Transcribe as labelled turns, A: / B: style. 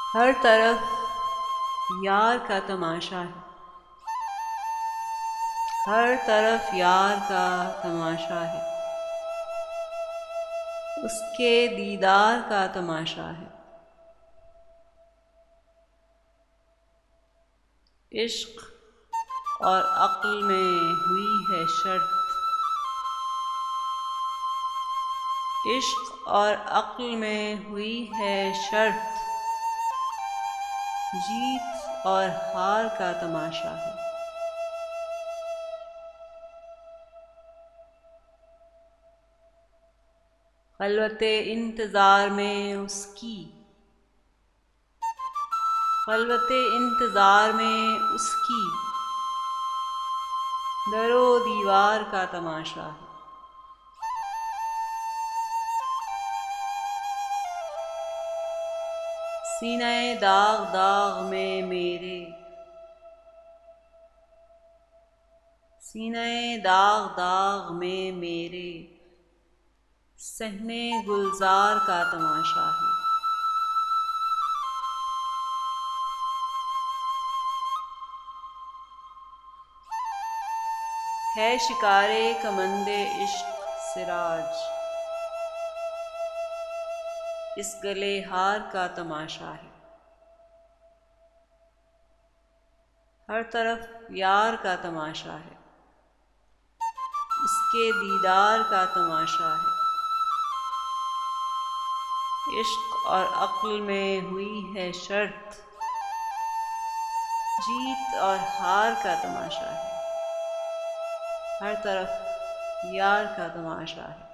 A: हर तरफ यार का तमाशा है, हर तरफ यार का तमाशा है, उसके दीदार का तमाशा है। इश्क और अक्ल में हुई है शर्त, इश्क और अक्ल में हुई है शर्त, जीत और हार का तमाशा है। खलवते इंतज़ार में उसकी, खलवते इंतज़ार में उसकी, दरो दीवार का तमाशा है। सीने दाग दाग में मेरे, सीने दाग दाग में मेरे, सहने गुलजार का तमाशा है शिकारे कमंदे इश्क सिराज, इस गले हार का तमाशा है। हर तरफ यार का तमाशा है, उसके दीदार का तमाशा है। इश्क और अक्ल में हुई है शर्त, जीत और हार का तमाशा है। हर तरफ यार का तमाशा है।